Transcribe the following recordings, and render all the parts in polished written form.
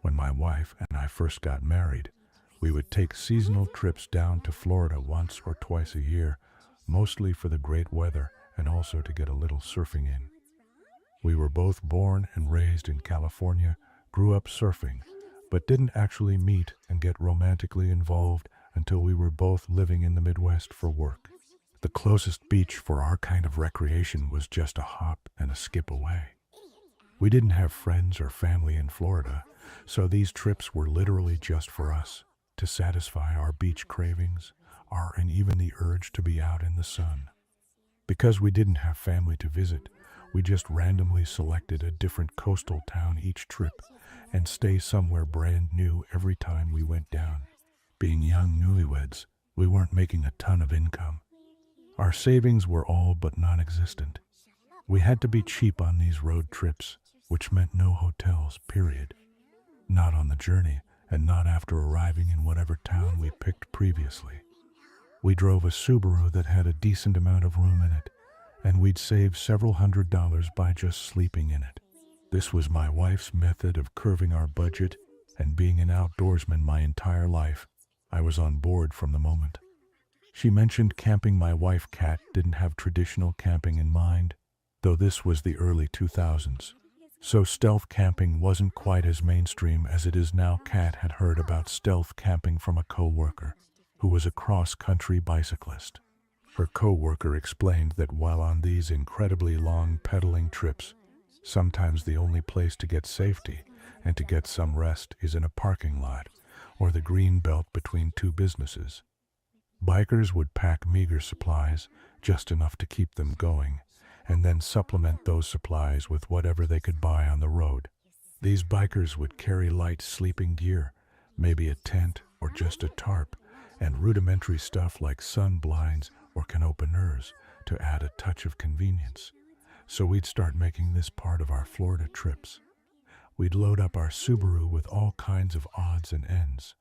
When my wife and I first got married, we would take seasonal trips down to Florida once or twice a year, mostly for the great weather and also to get a little surfing in. We were both born and raised in California, grew up surfing, but didn't actually meet and get romantically involved until we were both living in the Midwest for work. The closest beach for our kind of recreation was just a hop and a skip away. We didn't have friends or family in Florida, so these trips were literally just for us, to satisfy our beach cravings, and even the urge to be out in the sun. Because we didn't have family to visit, we just randomly selected a different coastal town each trip and stay somewhere brand new every time we went down. Being young newlyweds, we weren't making a ton of income. Our savings were all but non-existent. We had to be cheap on these road trips, which meant no hotels, period. Not on the journey, and not after arriving in whatever town we picked previously. We drove a Subaru that had a decent amount of room in it, and we'd save several $100s by just sleeping in it. This was my wife's method of curving our budget, and being an outdoorsman my entire life, I was on board from the moment. She mentioned camping. My wife, Kat, didn't have traditional camping in mind, though this was the early 2000s. So stealth camping wasn't quite as mainstream as it is now. Kat had heard about stealth camping from a co-worker who was a cross-country bicyclist. Her co-worker explained that while on these incredibly long pedaling trips, sometimes the only place to get safety and to get some rest is in a parking lot or the green belt between two businesses. Bikers would pack meager supplies, just enough to keep them going, and then supplement those supplies with whatever they could buy on the road. These bikers would carry light sleeping gear, maybe a tent or just a tarp, and rudimentary stuff like sun blinds or can openers to add a touch of convenience. So we'd start making this part of our Florida trips. We'd load up our Subaru with all kinds of odds and ends.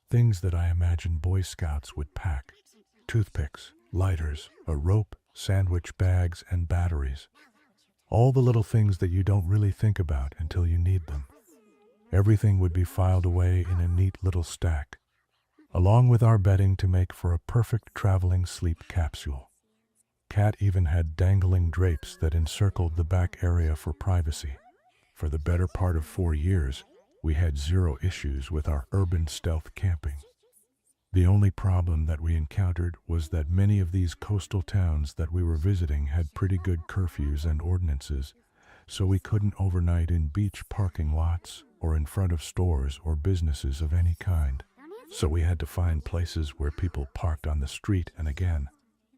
Things that I imagine Boy Scouts would pack. Toothpicks, lighters, a rope, sandwich bags, and batteries. All the little things that you don't really think about until you need them. Everything would be filed away in a neat little stack, along with our bedding to make for a perfect traveling sleep capsule. Kat even had dangling drapes that encircled the back area for privacy. For the better part of 4 years, we had zero issues with our urban stealth camping. The only problem that we encountered was that many of these coastal towns that we were visiting had pretty good curfews and ordinances, so we couldn't overnight in beach parking lots or in front of stores or businesses of any kind. So we had to find places where people parked on the street, and again,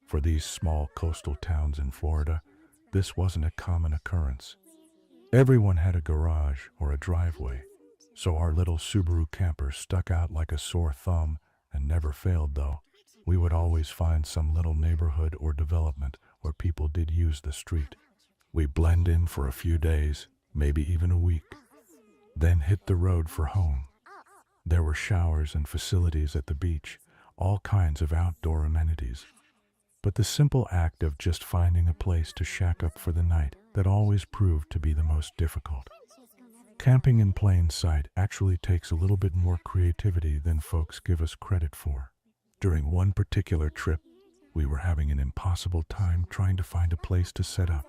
for these small coastal towns in Florida, this wasn't a common occurrence. Everyone had a garage or a driveway, so our little Subaru camper stuck out like a sore thumb and never failed though. We would always find some little neighborhood or development where people did use the street. We blend in for a few days, maybe even a week, then hit the road for home. There were showers and facilities at the beach, all kinds of outdoor amenities. But the simple act of just finding a place to shack up for the night that always proved to be the most difficult. Camping in plain sight actually takes a little bit more creativity than folks give us credit for. During one particular trip, we were having an impossible time trying to find a place to set up.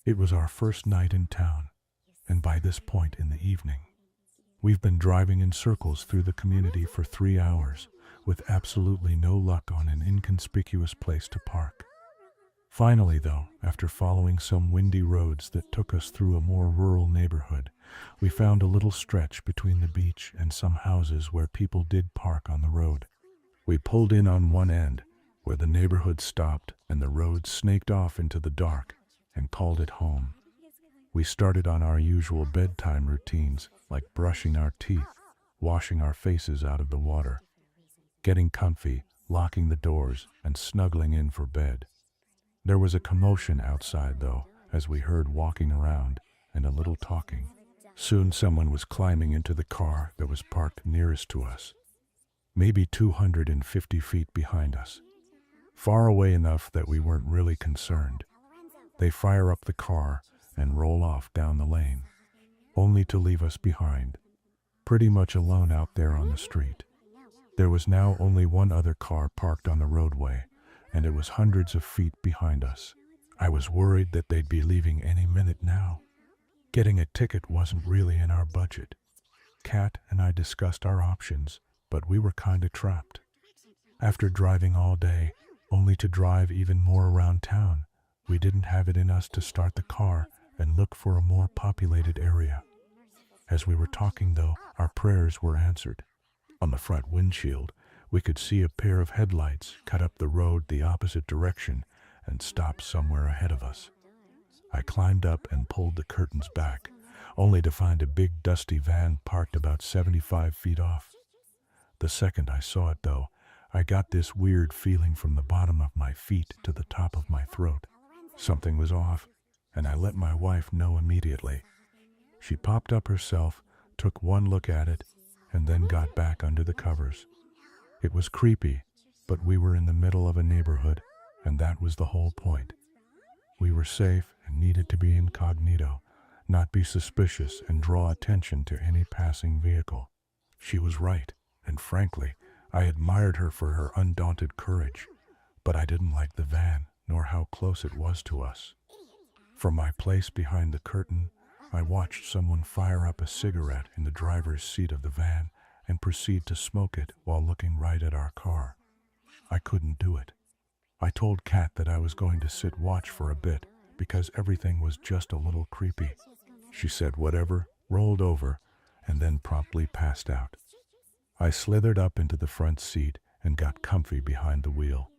It was our first night in town, and by this point in the evening, we've been driving in circles through the community for 3 hours, with absolutely no luck on an inconspicuous place to park. Finally, though, after following some windy roads that took us through a more rural neighborhood, we found a little stretch between the beach and some houses where people did park on the road. We pulled in on one end, where the neighborhood stopped and the road snaked off into the dark, and called it home. We started on our usual bedtime routines, like brushing our teeth, washing our faces out of the water, getting comfy, locking the doors, and snuggling in for bed. There was a commotion outside, though, as we heard walking around and a little talking. Soon someone was climbing into the car that was parked nearest to us, maybe 250 feet behind us, far away enough that we weren't really concerned. They fire up the car and roll off down the lane, only to leave us behind. pretty much alone out there on the street. There was now only one other car parked on the roadway, and it was hundreds of feet behind us. I was worried that they'd be leaving any minute now. Getting a ticket wasn't really in our budget. Kat and I discussed our options, but we were kinda trapped. After driving all day, only to drive even more around town, we didn't have it in us to start the car and look for a more populated area. As we were talking though, our prayers were answered. On the front windshield, we could see a pair of headlights cut up the road the opposite direction and stop somewhere ahead of us. I climbed up and pulled the curtains back, only to find a big dusty van parked about 75 feet off. The second I saw it though, I got this weird feeling from the bottom of my feet to the top of my throat. Something was off, and I let my wife know immediately. She popped up herself, took one look at it, and then got back under the covers. It was creepy, but we were in the middle of a neighborhood, and that was the whole point. We were safe and needed to be incognito, not be suspicious and draw attention to any passing vehicle. She was right, and frankly, I admired her for her undaunted courage, but I didn't like the van, nor how close it was to us. From my place behind the curtain, I watched someone fire up a cigarette in the driver's seat of the van and proceed to smoke it while looking right at our car. I couldn't do it. I told Kat that I was going to sit watch for a bit because everything was just a little creepy. She said whatever, rolled over, and then promptly passed out. I slithered up into the front seat and got comfy behind the wheel.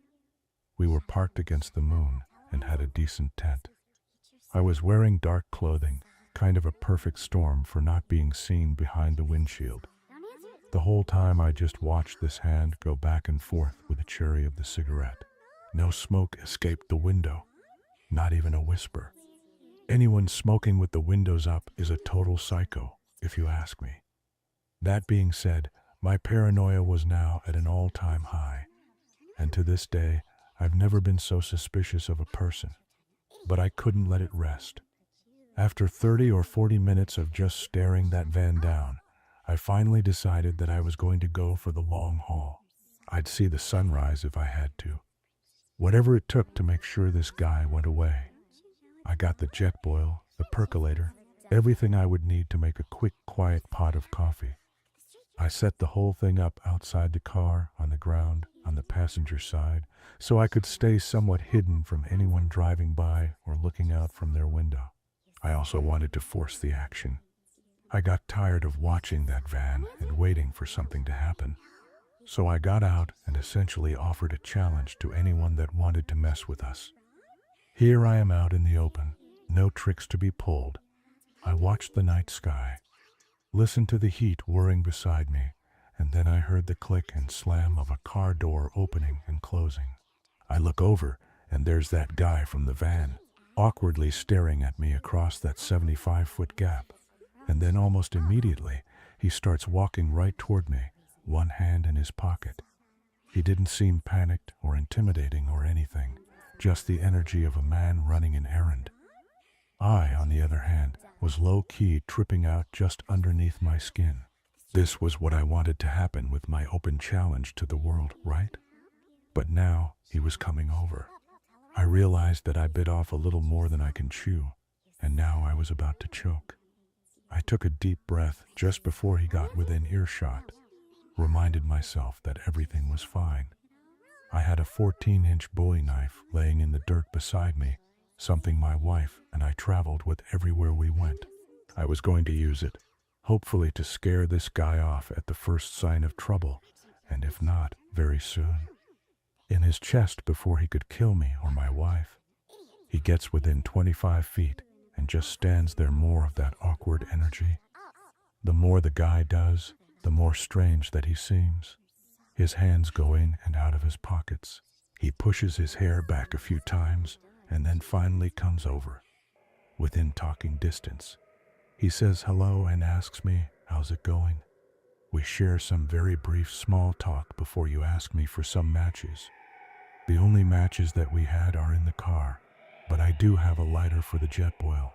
We were parked against the moon and had a decent tent. I was wearing dark clothing, kind of a perfect storm for not being seen behind the windshield. The whole time I just watched this hand go back and forth with the cherry of the cigarette. No smoke escaped the window, not even a whisper. Anyone smoking with the windows up is a total psycho, if you ask me. That being said, my paranoia was now at an all-time high, and to this day, I've never been so suspicious of a person. But I couldn't let it rest. After 30 or 40 minutes of just staring that van down, I finally decided that I was going to go for the long haul. I'd see the sunrise if I had to. Whatever it took to make sure this guy went away. I got the jet boil, the percolator, everything I would need to make a quick, quiet pot of coffee. I set the whole thing up outside the car, on the ground, on the passenger side, so I could stay somewhat hidden from anyone driving by or looking out from their window. I also wanted to force the action. I got tired of watching that van and waiting for something to happen. So I got out and essentially offered a challenge to anyone that wanted to mess with us. Here I am out in the open, no tricks to be pulled. I watched the night sky, listened to the heat whirring beside me, and then I heard the click and slam of a car door opening and closing. I look over, and there's that guy from the van, awkwardly staring at me across that 75-foot gap. And then almost immediately, he starts walking right toward me, one hand in his pocket. He didn't seem panicked or intimidating or anything, just the energy of a man running an errand. I, on the other hand, was low-key tripping out just underneath my skin. This was what I wanted to happen with my open challenge to the world, right? But now, he was coming over. I realized that I bit off a little more than I can chew, and now I was about to choke. I took a deep breath just before he got within earshot, reminded myself that everything was fine. I had a 14-inch Bowie knife laying in the dirt beside me, something my wife and I traveled with everywhere we went. I was going to use it, hopefully to scare this guy off at the first sign of trouble, and if not, very soon. In his chest before he could kill me or my wife. He gets within 25 feet and just stands there, more of that awkward energy. The more the guy does, the more strange that he seems. His hands go in and out of his pockets. He pushes his hair back a few times and then finally comes over, within talking distance. He says hello and asks me, "How's it going?" We share some very brief small talk before you ask me for some matches. The only matches that we had are in the car, but I do have a lighter for the jet boil,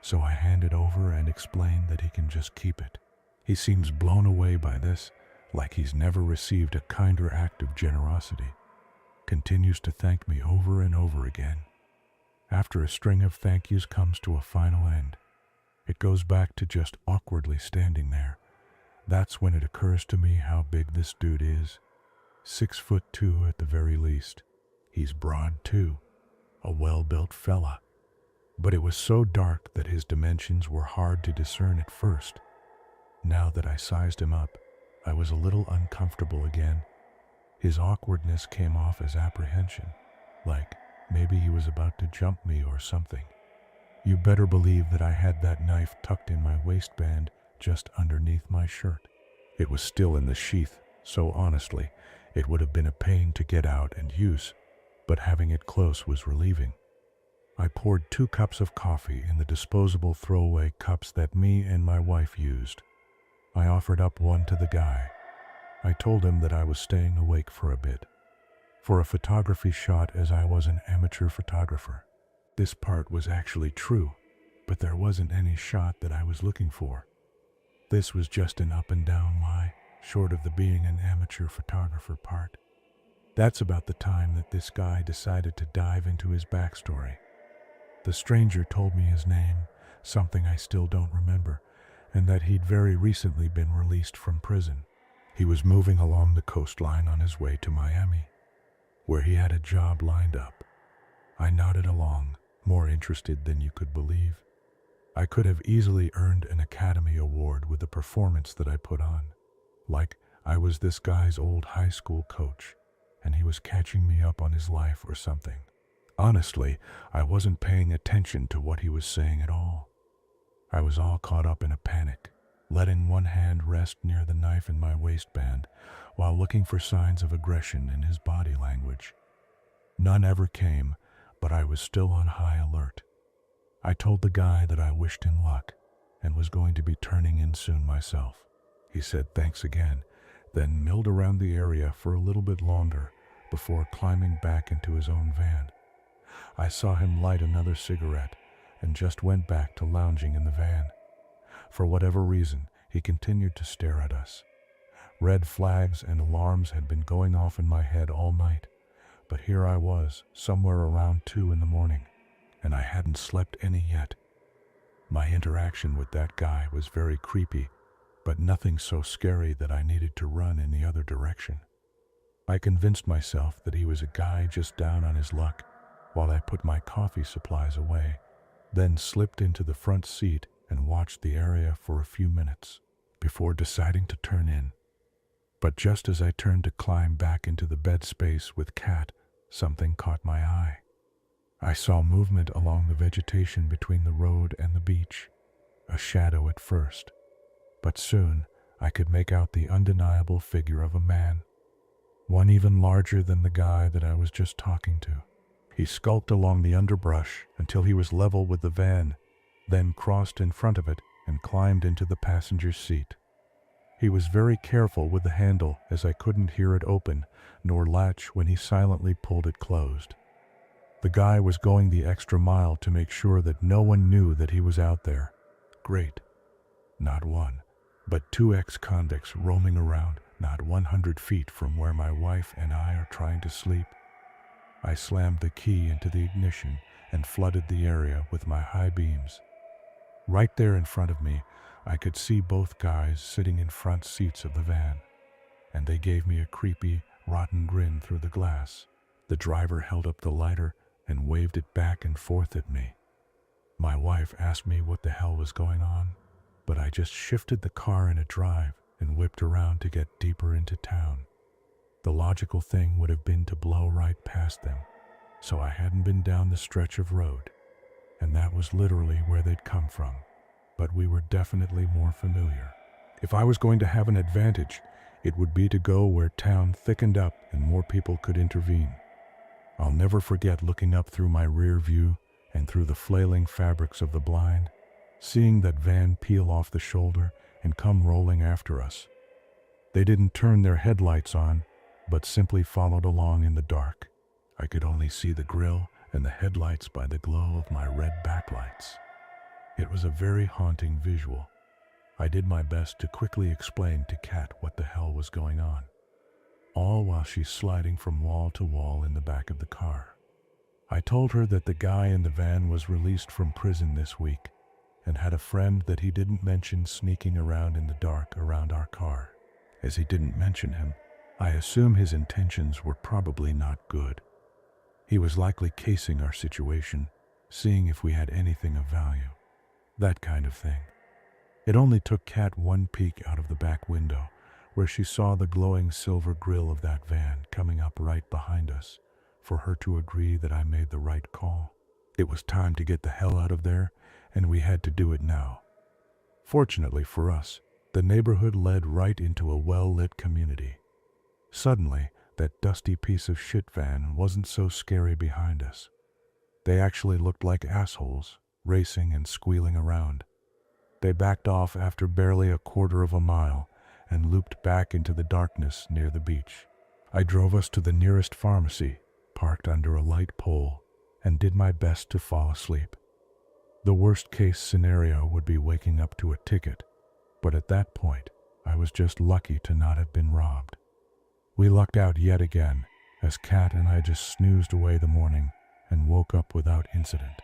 so I hand it over and explain that he can just keep it. He seems blown away by this, like he's never received a kinder act of generosity. Continues to thank me over and over again. After a string of thank yous comes to a final end. It goes back to just awkwardly standing there. That's when it occurs to me how big this dude is. 6'2" at the very least. He's broad too, a well-built fella. But it was so dark that his dimensions were hard to discern at first. Now that I sized him up, I was a little uncomfortable again. His awkwardness came off as apprehension, like maybe he was about to jump me or something. You better believe that I had that knife tucked in my waistband just underneath my shirt. It was still in the sheath, so honestly, it would have been a pain to get out and use, but having it close was relieving. I poured 2 cups of coffee in the disposable throwaway cups that me and my wife used. I offered up one to the guy. I told him that I was staying awake for a bit, for a photography shot, as I was an amateur photographer. This part was actually true, but there wasn't any shot that I was looking for. This was just an up and down lie, short of the being an amateur photographer part. That's about the time that this guy decided to dive into his backstory. The stranger told me his name, something I still don't remember, and that he'd very recently been released from prison. He was moving along the coastline on his way to Miami, where he had a job lined up. I nodded along, more interested than you could believe. I could have easily earned an Academy Award with the performance that I put on. Like I was this guy's old high school coach, and he was catching me up on his life or something. Honestly, I wasn't paying attention to what he was saying at all. I was all caught up in a panic, letting one hand rest near the knife in my waistband while looking for signs of aggression in his body language. None ever came, but I was still on high alert. I told the guy that I wished him luck and was going to be turning in soon myself. He said thanks again, then milled around the area for a little bit longer before climbing back into his own van. I saw him light another cigarette and just went back to lounging in the van. For whatever reason, he continued to stare at us. Red flags and alarms had been going off in my head all night, but here I was, somewhere around 2 in the morning, and I hadn't slept any yet. My interaction with that guy was very creepy, but nothing so scary that I needed to run in the other direction. I convinced myself that he was a guy just down on his luck while I put my coffee supplies away, then slipped into the front seat and watched the area for a few minutes before deciding to turn in. But just as I turned to climb back into the bed space with Kat, something caught my eye. I saw movement along the vegetation between the road and the beach, a shadow at first, but soon I could make out the undeniable figure of a man, one even larger than the guy that I was just talking to. He skulked along the underbrush until he was level with the van, then crossed in front of it and climbed into the passenger's seat. He was very careful with the handle, as I couldn't hear it open nor latch when he silently pulled it closed. The guy was going the extra mile to make sure that no one knew that he was out there. Great. Not one, but 2 ex-convicts roaming around not 100 feet from where my wife and I are trying to sleep. I slammed the key into the ignition and flooded the area with my high beams. Right there in front of me, I could see both guys sitting in front seats of the van, and they gave me a creepy, rotten grin through the glass. The driver held up the lighter and waved it back and forth at me. My wife asked me what the hell was going on, but I just shifted the car in a drive and whipped around to get deeper into town. The logical thing would have been to blow right past them, so I hadn't been down the stretch of road, and that was literally where they'd come from, but we were definitely more familiar. If I was going to have an advantage, it would be to go where town thickened up and more people could intervene. I'll never forget looking up through my rear view and through the flailing fabrics of the blind, seeing that van peel off the shoulder and come rolling after us. They didn't turn their headlights on, but simply followed along in the dark. I could only see the grille and the headlights by the glow of my red backlights. It was a very haunting visual. I did my best to quickly explain to Kat what the hell was going on, all while she's sliding from wall to wall in the back of the car. I told her that the guy in the van was released from prison this week and had a friend that he didn't mention sneaking around in the dark around our car. As he didn't mention him, I assume his intentions were probably not good. He was likely casing our situation, seeing if we had anything of value. That kind of thing. It only took Kat one peek out of the back window, where she saw the glowing silver grille of that van coming up right behind us, for her to agree that I made the right call. It was time to get the hell out of there, and we had to do it now. Fortunately for us, the neighborhood led right into a well-lit community. Suddenly, that dusty piece of shit van wasn't so scary behind us. They actually looked like assholes, racing and squealing around. They backed off after barely a quarter of a mile and looped back into the darkness near the beach. I drove us to the nearest pharmacy, parked under a light pole, and did my best to fall asleep. The worst-case scenario would be waking up to a ticket, but at that point, I was just lucky to not have been robbed. We lucked out yet again, as Kat and I just snoozed away the morning and woke up without incident.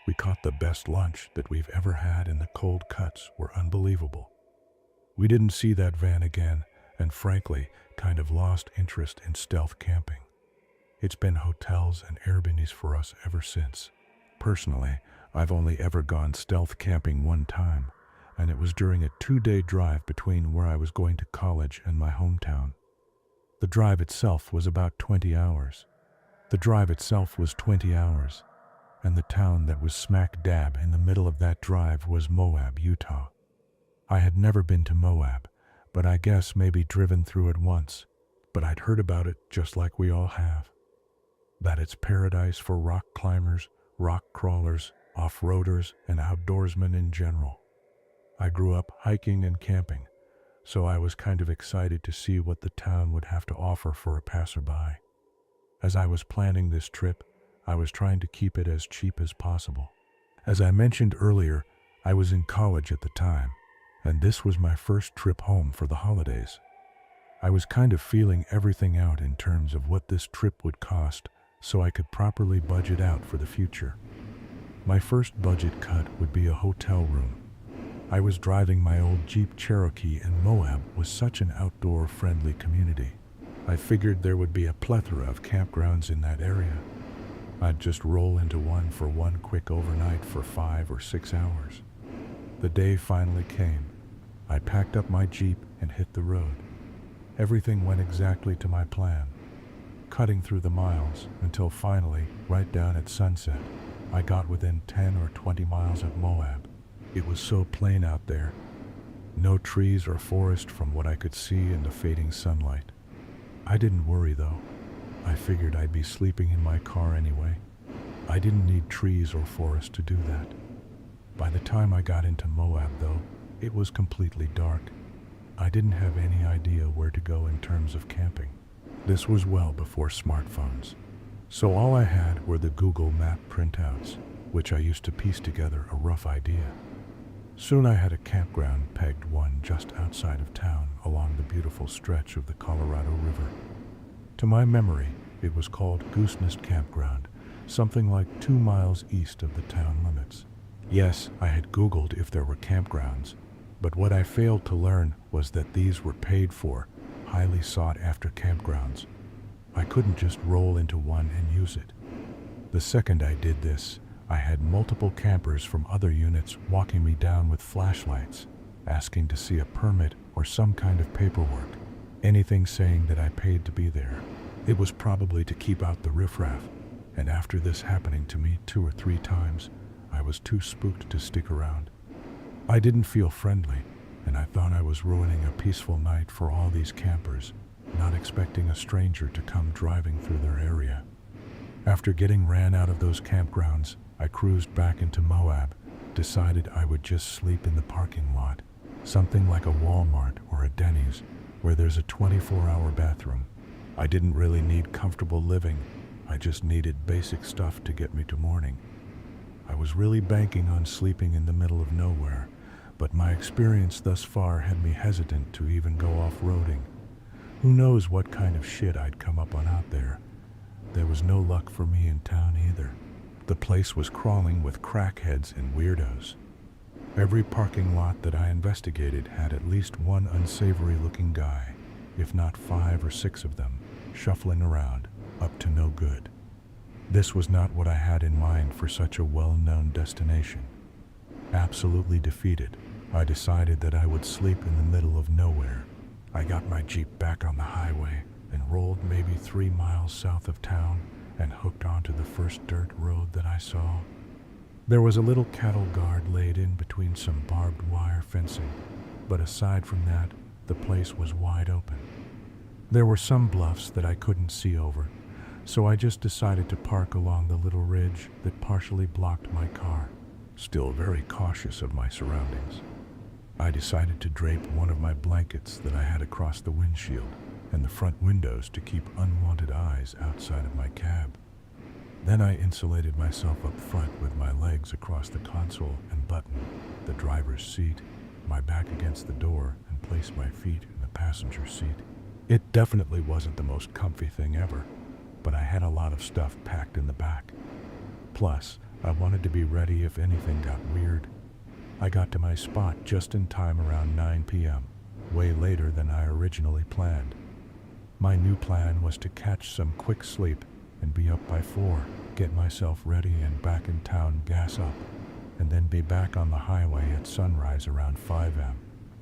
We caught the best lunch that we've ever had, and the cold cuts were unbelievable. We didn't see that van again, and frankly, kind of lost interest in stealth camping. It's been hotels and Airbnbs for us ever since. Personally, I've only ever gone stealth camping one time, and it was during a 2-day drive between where I was going to college and my hometown. The drive itself was about 20 hours. And the town that was smack dab in the middle of that drive was Moab, Utah. I had never been to Moab, but I guess maybe driven through it once, but I'd heard about it just like we all have. That it's paradise for rock climbers, rock crawlers, off-roaders, and outdoorsmen in general. I grew up hiking and camping, so I was kind of excited to see what the town would have to offer for a passerby. As I was planning this trip, I was trying to keep it as cheap as possible. As I mentioned earlier, I was in college at the time, and this was my first trip home for the holidays. I was kind of feeling everything out in terms of what this trip would cost, so I could properly budget out for the future. My first budget cut would be a hotel room. I was driving my old Jeep Cherokee, and Moab was such an outdoor-friendly community. I figured there would be a plethora of campgrounds in that area. I'd just roll into one for one quick overnight for 5 or 6 hours. The day finally came. I packed up my Jeep and hit the road. Everything went exactly to my plan, cutting through the miles until finally, right down at sunset, I got within 10 or 20 miles of Moab. It was so plain out there. No trees or forest from what I could see in the fading sunlight. I didn't worry though. I figured I'd be sleeping in my car anyway. I didn't need trees or forest to do that. By the time I got into Moab though, it was completely dark. I didn't have any idea where to go in terms of camping. This was well before smartphones. So all I had were the Google Map printouts, which I used to piece together a rough idea. Soon I had a campground pegged one just outside of town along the beautiful stretch of the Colorado River. To my memory, it was called Goose Nest Campground, something like 2 miles east of the town limits. Yes, I had Googled if there were campgrounds, but what I failed to learn was that these were paid for, highly sought-after campgrounds. I couldn't just roll into one and use it. The second I did this, I had multiple campers from other units walking me down with flashlights, asking to see a permit or some kind of paperwork, anything saying that I paid to be there. It was probably to keep out the riffraff, and after this happening to me 2 or 3 times, I was too spooked to stick around. I didn't feel friendly, and I thought I was ruining a peaceful night for all these campers, not expecting a stranger to come driving through their area. After getting ran out of those campgrounds, I cruised back into Moab, decided I would just sleep in the parking lot, something like a Walmart or a Denny's, where there's a 24-hour bathroom. I didn't really need comfortable living, I just needed basic stuff to get me to morning. I was really banking on sleeping in the middle of nowhere, but my experience thus far had me hesitant to even go off-roading. Who knows what kind of shit I'd come up on out there. There was no luck for me in town either. The place was crawling with crackheads and weirdos. Every parking lot that I investigated had at least one unsavory-looking guy, if not 5 or 6 of them, shuffling around, up to no good. This was not what I had in mind for such a well-known destination. Absolutely defeated, I decided that I would sleep in the middle of nowhere. I got my Jeep back on the highway and rolled maybe 3 miles south of town and hooked onto the first dirt road that I saw. There was a little cattle guard laid in between some barbed wire fencing, but aside from that, the place was wide open. There were some bluffs that I couldn't see over, so I just decided to park along the little ridge that partially blocked my car, still very cautious of my surroundings. I decided to drape one of my blankets that I had across the windshield and the front windows to keep unwanted eyes outside of my cab. Then I insulated myself up front with my legs across the console and button, the driver's seat, my back against the door, and placed my feet in the passenger seat. It definitely wasn't the most comfy thing ever, but I had a lot of stuff packed in the back. Plus, I wanted to be ready if anything got weird. I got to my spot just in time around 9 p.m., way later than I originally planned. My new plan was to catch some quick sleep and be up by 4, get myself ready and back in town, gas up, and then be back on the highway at sunrise around 5 a.m.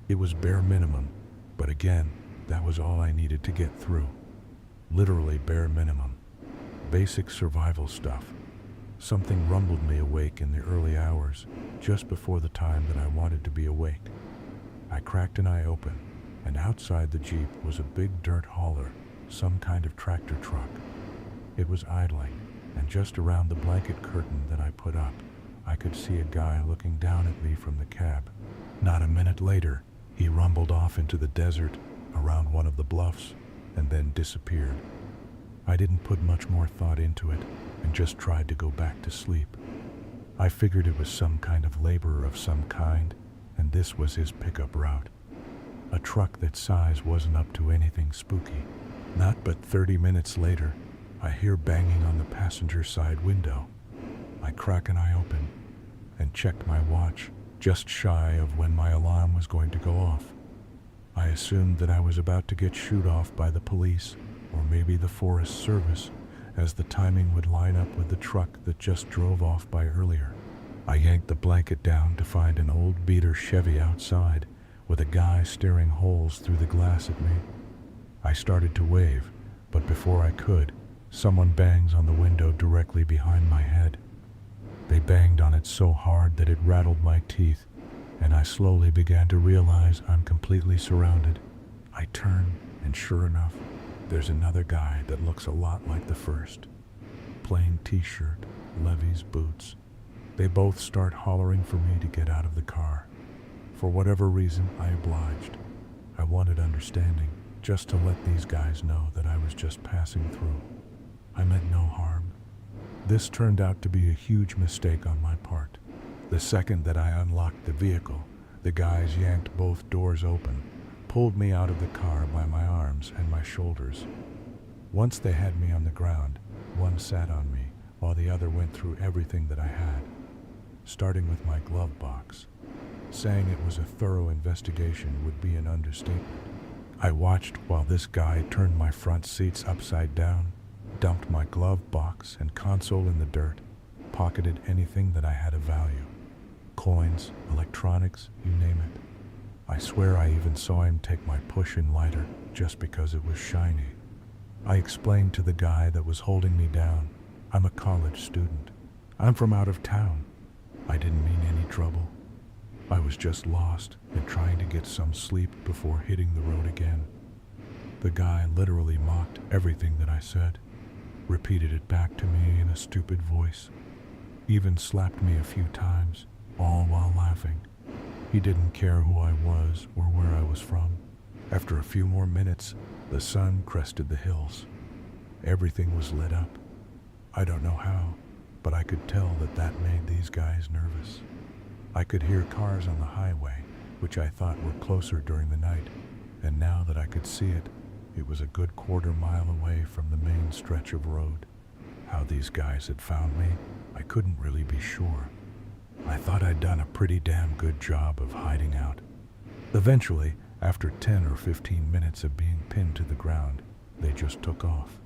It was bare minimum, but again, that was all I needed to get through. Literally bare minimum. Basic survival stuff. Something rumbled me awake in the early hours, just before the time that I wanted to be awake. I cracked an eye open, and outside the Jeep was a big dirt hauler, some kind of tractor truck. It was idling, and just around the blanket curtain that I put up, I could see a guy looking down at me from the cab. Not a minute later, he rumbled off into the desert, around one of the bluffs, and then disappeared. I didn't put much more thought into it, and just tried to go back to sleep. I figured it was some kind of laborer of some kind, and this was his pickup route. A truck that size wasn't up to anything spooky. Not but 30 minutes later, I hear banging on the passenger side window. I crack an eye open and checked my watch, just shy of when my alarm was going to go off. I assumed that I was about to get shooed off by the police or maybe the Forest Service, as the timing would line up with the truck that just drove off by earlier. I yanked the blanket down to find an old beater Chevy outside with a guy staring holes through the glass at me. I started to wave, but before I could, someone bangs on the window directly behind my head. They banged on it so hard that it rattled my teeth, and I slowly began to realize I'm completely surrounded. I turn, and sure enough, there's another guy that looks a lot like the first. Plain t-shirt, Levi's boots. They both start hollering for me to get out of the car. For whatever reason, I obliged. I wanted understanding, just to let these guys know that I was just passing through. I meant no harm. This turned out to be a huge mistake on my part. The second that I unlocked the vehicle, the guys yanked both doors open, pulled me out of the car by my arms and my shoulders. Once they had me on the ground, one sat on me, while the other went through everything that I had, starting with my glove box. Saying it was a thorough investigation would be an understatement. I watched while this guy turned my front seats upside down, dumped my glove box and console in the dirt, pocketed anything that I had of value. Coins, electronics, you name it. I swear I even saw him take my push-in lighter just because it was shiny. I explained to the guy that was holding me down, I'm a college student. I'm from out of town. I didn't mean any trouble. I was just lost and trying to get some sleep before hitting the road again. The guy literally mocked everything that I said, repeated it back to me in a stupid voice, even slapped me a few times, all while laughing. He didn't care who I was or where I was from. After a few more minutes, the sun crested the hills. Everything was lit up. I don't know how, but I could tell that that made these guys nervous. I could hear cars on the highway which I thought were closer during the night, and now that I could see it, it was a good quarter-mile away from the main stretch of road. How these guys had found me, I couldn't really be sure. I thought I'd done a pretty damn good job of hiding out. Eventually, after 10 or 15 minutes of being pinned to the ground, they just took off.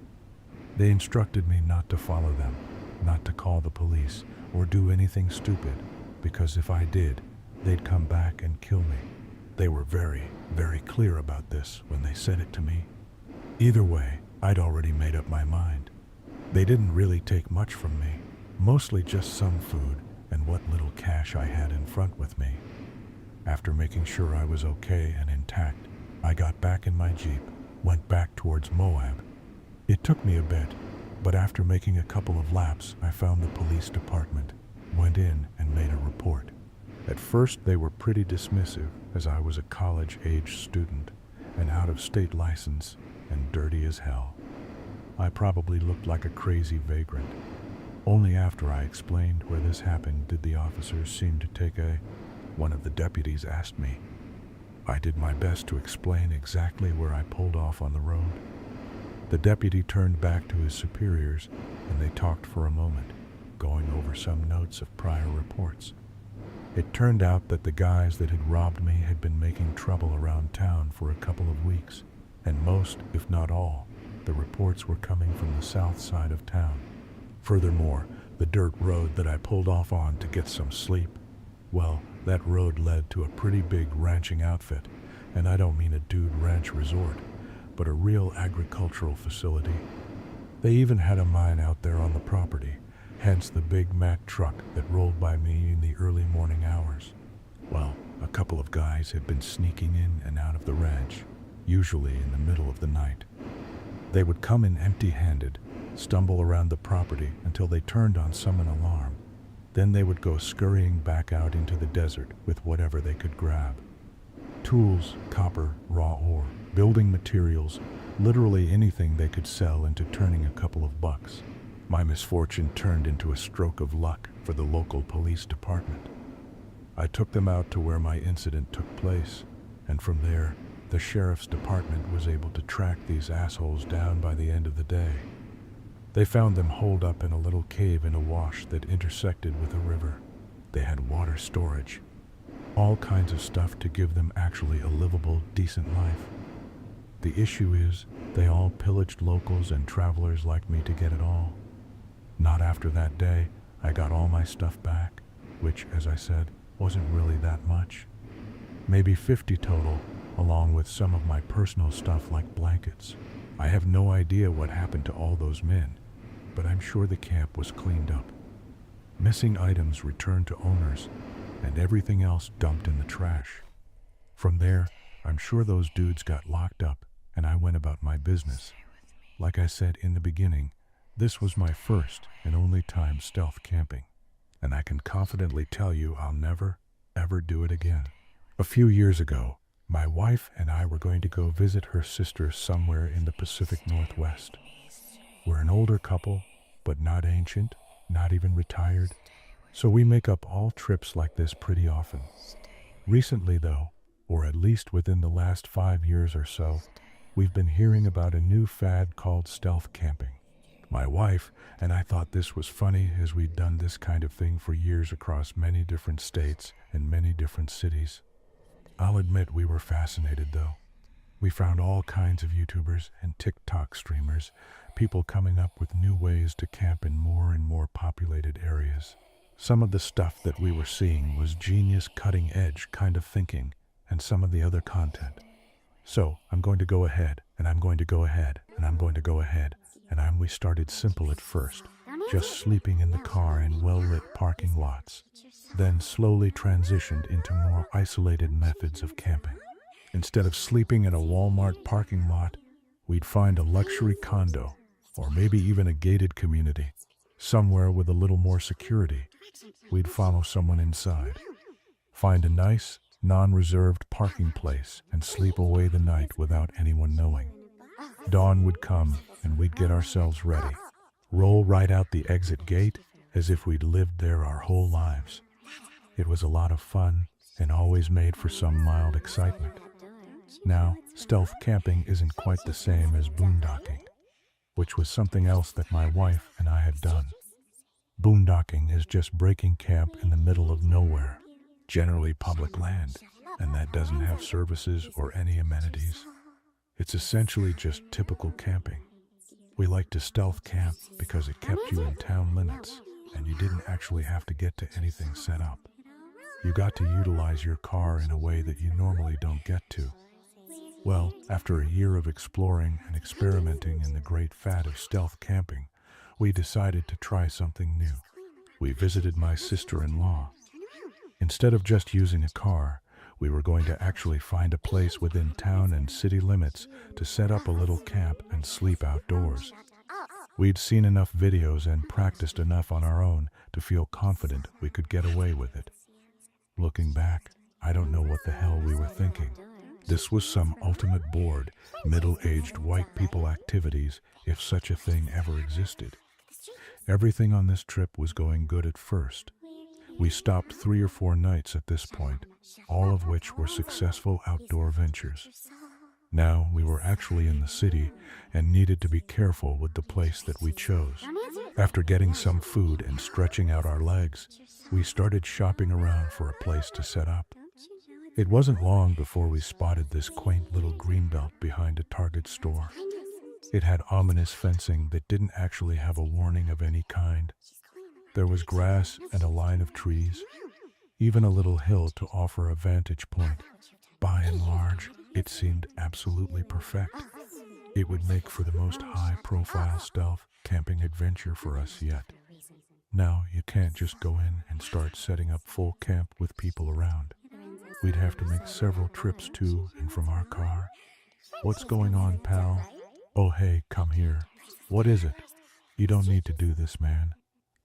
They instructed me not to follow them, not to call the police, or do anything stupid, because if I did, they'd come back and kill me. They were very, very clear about this when they said it to me. Either way, I'd already made up my mind. They didn't really take much from me, mostly just some food and what little cash I had in front with me. After making sure I was okay and intact, I got back in my Jeep, went back towards Moab. It took me a bit, but after making a couple of laps, I found the police department, went in and made a report. At first, they were pretty dismissive, as I was a college-age student, an out-of-state license, and dirty as hell. I probably looked like a crazy vagrant. Only after I explained where this happened did the officers seem to take one of the deputies asked me. I did my best to explain exactly where I pulled off on the road. The deputy turned back to his superiors, and they talked for a moment, going over some notes of prior reports. It turned out that the guys that had robbed me had been making trouble around town for a couple of weeks, and most, if not all, the reports were coming from the south side of town. Furthermore, the dirt road that I pulled off on to get some sleep, well, that road led to a pretty big ranching outfit, and I don't mean a dude ranch resort, but a real agricultural facility. They even had a mine out there on the property, hence the big Mack truck that rolled by me in the early morning hours. Well, a couple of guys had been sneaking in and out of the ranch, usually in the middle of the night. They would come in empty-handed, stumble around the property until they turned on some alarm. Then they would go scurrying back out into the desert with whatever they could grab. Tools, copper, raw ore, building materials, literally anything they could sell into turning a couple of bucks. My misfortune turned into a stroke of luck for the local police department. I took them out to where my incident took place, and from there, the sheriff's department was able to track these assholes down by the end of the day. They found them holed up in a little cave in a wash that intersected with a river. They had water storage, all kinds of stuff to give them actually a livable, decent life. The issue is, they all pillaged locals and travelers like me to get it all. Not after that day, I got all my stuff back, which, as I said, wasn't really that much. Maybe 50 total, along with some of my personal stuff like blankets. I have no idea what happened to all those men, but I'm sure the camp was cleaned up. Missing items returned to owners, and everything else dumped in the trash. From there, I'm sure those dudes got locked up, and I went about my business. Like I said in the beginning, this was my first and only time stealth camping, and I can confidently tell you I'll never, ever do it again. A few years ago, my wife and I were going to go visit her sister somewhere in the Pacific Northwest. We're an older couple, but not ancient, not even retired, so we make up all trips like this pretty often. Recently though, or at least within the last 5 years or so, we've been hearing about a new fad called stealth camping. My wife and I thought this was funny as we'd done this kind of thing for years across many different states and many different cities. I'll admit we were fascinated though. We found all kinds of YouTubers and TikTok streamers, people coming up with new ways to camp in more and more populated areas. Some of the stuff that we were seeing was genius, cutting-edge kind of thinking, and some of the other content. So I'm going to go ahead, and I'm going to go ahead, and I'm going to go ahead, and we started simple at first, just sleeping in the car in well-lit parking lots, then slowly transitioned into more isolated methods of camping. Instead of sleeping in a Walmart parking lot, we'd find a luxury condo, or maybe even a gated community, somewhere with a little more security. We'd follow someone inside, find a nice, non-reserved parking place, and sleep away the night without anyone knowing. Dawn would come, and we'd get ourselves ready, roll right out the exit gate as if we'd lived there our whole lives. It was a lot of fun, and always made for some mild excitement. Now, stealth camping isn't quite the same as boondocking, which was something else that my wife and I had done. Boondocking is just breaking camp in the middle of nowhere, generally public land, and that doesn't have services or any amenities. It's essentially just typical camping. We like to stealth camp because it kept you in town limits, and you didn't actually have to get to anything set up. You got to utilize your car in a way that you normally don't get to. Well, after a year of exploring and experimenting in the great fad of stealth camping, we decided to try something new. We visited my sister-in-law. Instead of just using a car, we were going to actually find a place within town and city limits to set up a little camp and sleep outdoors. We'd seen enough videos and practiced enough on our own to feel confident we could get away with it. Looking back, I don't know what the hell we were thinking. This was some ultimate bored, middle-aged white people activities, if such a thing ever existed. Everything on this trip was going good at first. We stopped 3 or 4 nights at this point, all of which were successful outdoor ventures. Now we were actually in the city and needed to be careful with the place that we chose. After getting some food and stretching out our legs, we started shopping around for a place to set up. It wasn't long before we spotted this quaint little greenbelt behind a Target store. It had ominous fencing that didn't actually have a warning of any kind. There was grass and a line of trees, even a little hill to offer a vantage point. By and large, it seemed absolutely perfect. It would make for the most high-profile stealth camping adventure for us yet. Now, you can't just go in and start setting up full camp with people around. We'd have to make several trips to and from our car. What's going on, pal? Oh, hey, come here. What is it? You don't need to do this, man.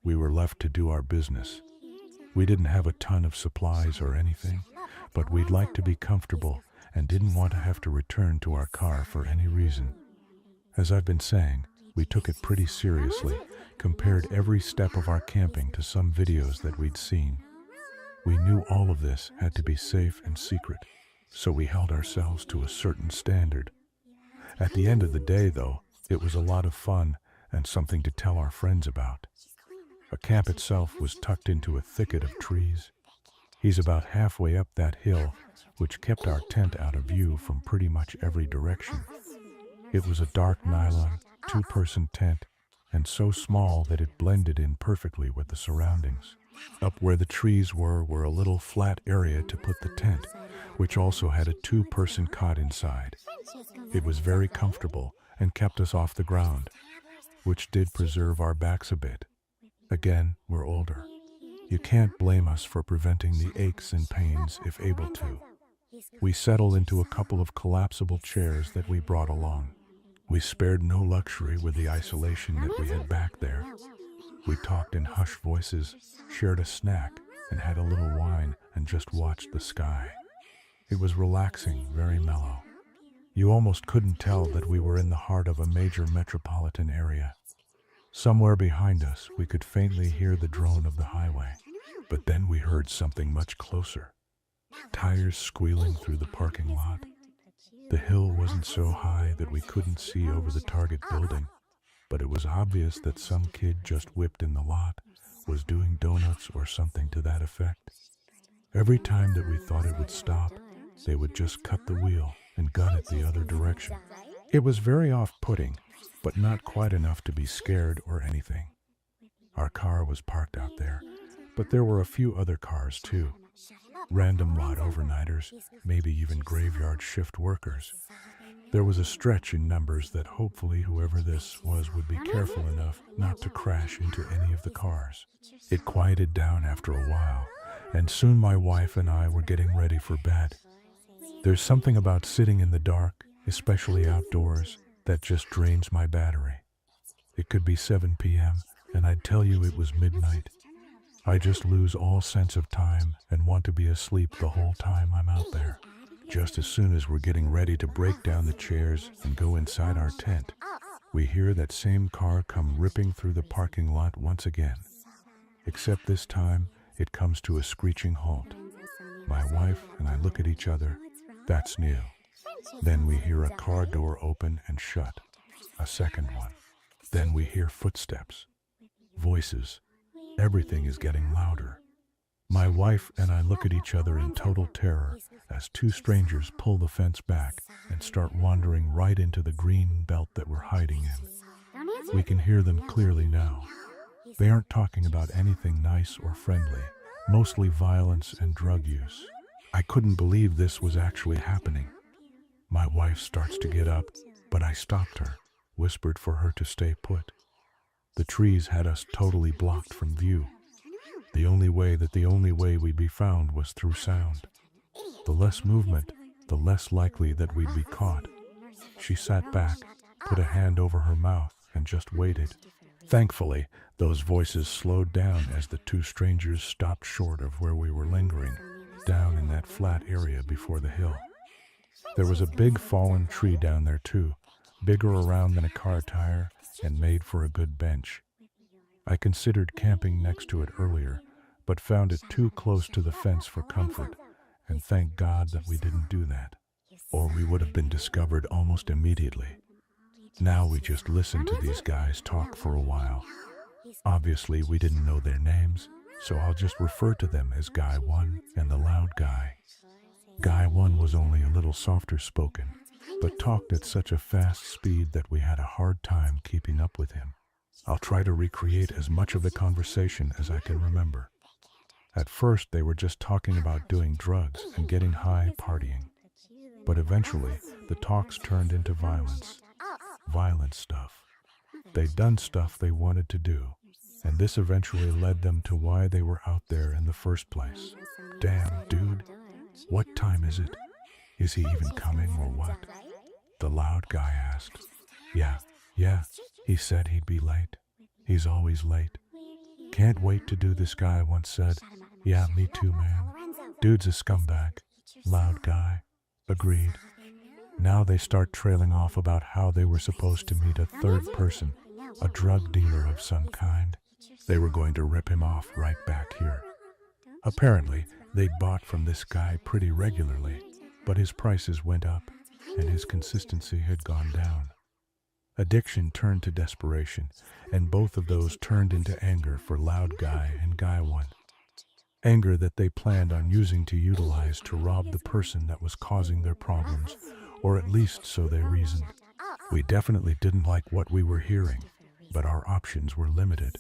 We were left to do our business. We didn't have a ton of supplies or anything, but we'd like to be comfortable and didn't want to have to return to our car for any reason. As I've been saying, we took it pretty seriously, compared every step of our camping to some videos that we'd seen. We knew all of this had to be safe and secret, so we held ourselves to a certain standard. At the end of the day, though, it was a lot of fun and something to tell our friends about. The camp itself was tucked into a thicket of trees. He's about halfway up that hill, which kept our tent out of view from pretty much every direction. It was a dark nylon, 2-person tent, and so small that it blended in perfectly with the surroundings. Up where the trees were a little flat area to put the tent, which also had a 2-person cot inside. It was very comfortable and kept us off the ground, which did preserve our backs a bit. Again, we're older. You can't blame us for preventing the aches and pains if able to. We settled into a couple of collapsible chairs that we brought along. We spared no luxury with the isolation that we had back there. We talked in hushed voices, shared a snack, and had a little wine and just watched the sky. It was relaxing, very mellow. You almost couldn't tell that we were in the heart of a major metropolitan area. Somewhere behind us, we could faintly hear the drone of the highway. But then we heard something much closer. Tires squealing through the parking lot. The hill wasn't so high that we couldn't see over the Target building, but it was obvious that some kid just whipped in the lot, was doing donuts or something to that effect. Every time that we thought it would stop, they would just cut the wheel and gun it the other direction. It was very off-putting, but not quite enough to be scared or anything. Our car was parked out there, but there were a few other cars too. Random lot overnighters, maybe even graveyard shift workers. There was a stretch in numbers that hopefully whoever this was would be careful enough not to crash into any of the cars. It quieted down after a while, and soon my wife and I were getting ready for bed. There's something about sitting in the dark, especially outdoors, that just drains my battery. It could be 7 p.m., and I'd tell you it was midnight. I just lose all sense of time and want to be asleep the whole time I'm out there. Just as soon as we're getting ready to break down the chairs and go inside our tent, we hear that same car come ripping through the parking lot once again. Except this time, it comes to a screeching halt. My wife and I look at each other. That's new. Then we hear a car door open and shut. A second one. Then we hear footsteps. Voices. Everything is getting louder. My wife and I look at each other in total terror as two strangers pull the fence back and start wandering right into the green belt that we're hiding in. We can hear them clearly now. They aren't talking about anything nice or friendly, mostly violence and drug use. I couldn't believe this was actually happening. My wife starts to get up, but I stopped her, whispered for her to stay put. The trees had us totally blocked from view. The only way we'd be found was through sound. The less movement, the less likely that we'd be caught. She sat back, put a hand over her mouth, and just waited. Thankfully, those voices slowed down as the two strangers stopped short of where we were lingering, down in that flat area before the hill. There was a big fallen tree down there too, bigger around than a car tire and made for a good bench. I considered camping next to it earlier, but found it too close to the fence for comfort, and thank God that we didn't do that, or we would have been discovered almost immediately. Now we just listened to these guys talk for a while. Obviously, we didn't know their names, so I'll just refer to them as Guy 1 and the loud guy. Guy 1 was only a little softer spoken, but talked at such a fast speed that we had a hard time keeping up with him. I'll try to recreate as much of the conversation as I can remember. At first, they were just talking about doing drugs and getting high partying. But eventually, the talks turned into violence. Violent stuff. They'd done stuff they wanted to do, and this eventually led them to why they were out there in the first place. Damn, dude. What time is it? Is he even coming or what? The loud guy asked. Yeah, he said he'd be late. He's always late. Can't wait to do this, Guy once said. Yeah, me too, man. Dude's a scumbag. Loud guy. Agreed. Now they start trailing off about how they were supposed to meet a third person, a drug dealer of some kind. They were going to rip him off right back here. Apparently, they'd bought from this guy pretty regularly, but his prices went up, and his consistency had gone down. Addiction turned to desperation, and both of those turned into anger for Loud Guy and Guy 1. Anger that they planned on using to utilize to rob the person that was causing their problems, or at least so they reasoned. We definitely didn't like what we were hearing, but our options were limited.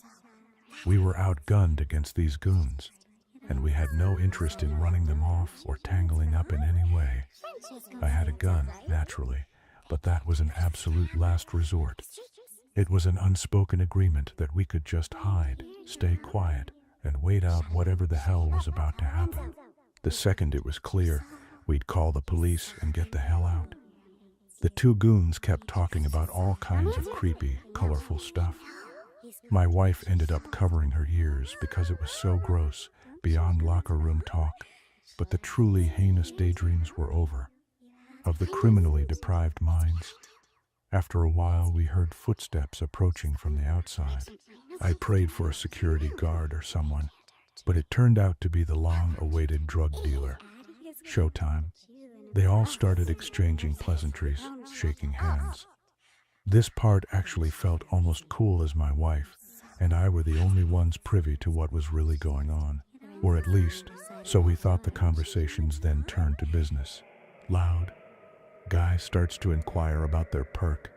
We were outgunned against these goons, and we had no interest in running them off or tangling up in any way. I had a gun, naturally, but that was an absolute last resort. It was an unspoken agreement that we could just hide, stay quiet, and wait out whatever the hell was about to happen. The second it was clear, we'd call the police and get the hell out. The two goons kept talking about all kinds of creepy, colorful stuff. My wife ended up covering her ears because it was so gross, beyond locker room talk, but the truly heinous daydreams were over. Of the criminally deprived minds. After a while, we heard footsteps approaching from the outside. I prayed for a security guard or someone, but it turned out to be the long-awaited drug dealer. Showtime. They all started exchanging pleasantries, shaking hands. This part actually felt almost cool as my wife and I were the only ones privy to what was really going on, or at least, so we thought. The conversations then turned to business. Loud Guy starts to inquire about their perk,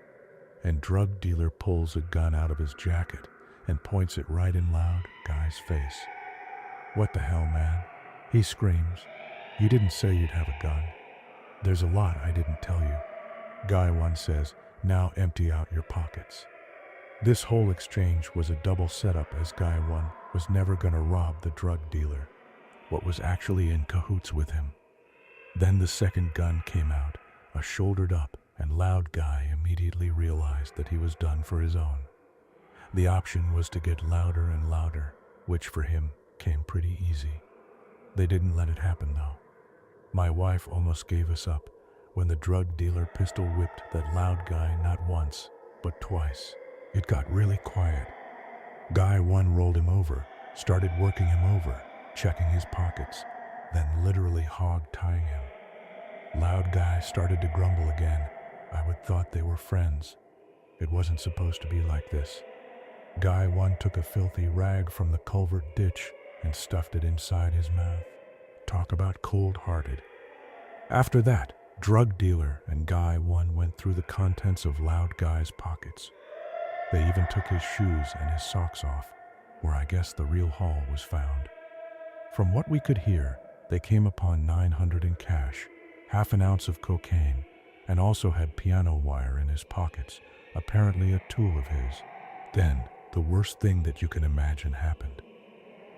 and drug dealer pulls a gun out of his jacket and points it right in Loud Guy's face. What the hell, man? He screams. You didn't say you'd have a gun. There's a lot I didn't tell you. Guy 1 says, now empty out your pockets. This whole exchange was a double setup, as Guy 1 was never gonna rob the drug dealer, what was actually in cahoots with him. Then the second gun came out, a shouldered up, and Loud Guy immediately realized that he was done for his own. The option was to get louder and louder, which for him came pretty easy. They didn't let it happen though. My wife almost gave us up when the drug dealer pistol whipped that Loud Guy not once, but twice. It got really quiet. Guy 1 rolled him over, started working him over, checking his pockets. then literally hog-tying him. Loud Guy started to grumble again. I would thought they were friends. It wasn't supposed to be like this. Guy 1 took a filthy rag from the culvert ditch and stuffed it inside his mouth. Talk about cold-hearted. After that, drug dealer and Guy 1 went through the contents of Loud Guy's pockets. They even took his shoes and his socks off, where I guess the real haul was found. From what we could hear, they came upon 900 in cash, half an ounce of cocaine, and also had piano wire in his pockets, apparently a tool of his. Then, the worst thing that you can imagine happened.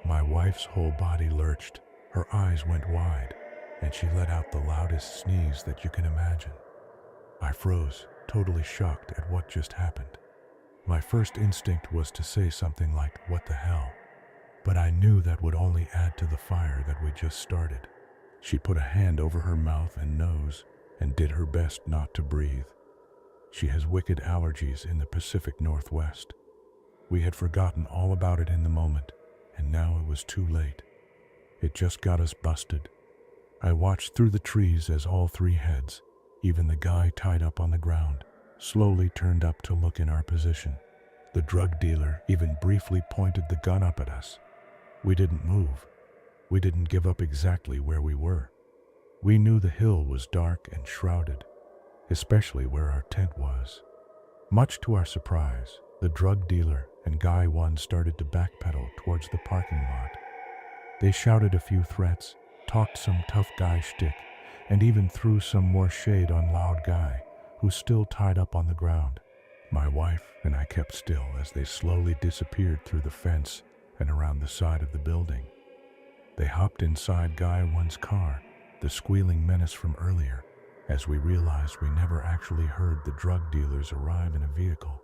My wife's whole body lurched, her eyes went wide, and she let out the loudest sneeze that you can imagine. I froze, totally shocked at what just happened. My first instinct was to say something like, "What the hell?" But I knew that would only add to the fire that we just started. She put a hand over her mouth and nose and did her best not to breathe. She has wicked allergies in the Pacific Northwest. We had forgotten all about it in the moment, and now it was too late. It just got us busted. I watched through the trees as all three heads, even the guy tied up on the ground, slowly turned up to look in our position. The drug dealer even briefly pointed the gun up at us. We didn't move. We didn't give up exactly where we were. We knew the hill was dark and shrouded, especially where our tent was. Much to our surprise, the drug dealer and Guy 1 started to backpedal towards the parking lot. They shouted a few threats, talked some tough guy shtick, and even threw some more shade on Loud Guy, who's still tied up on the ground. My wife and I kept still as they slowly disappeared through the fence and around the side of the building. They hopped inside Guy 1's car, the squealing menace from earlier, as we realized we never actually heard the drug dealers arrive in a vehicle.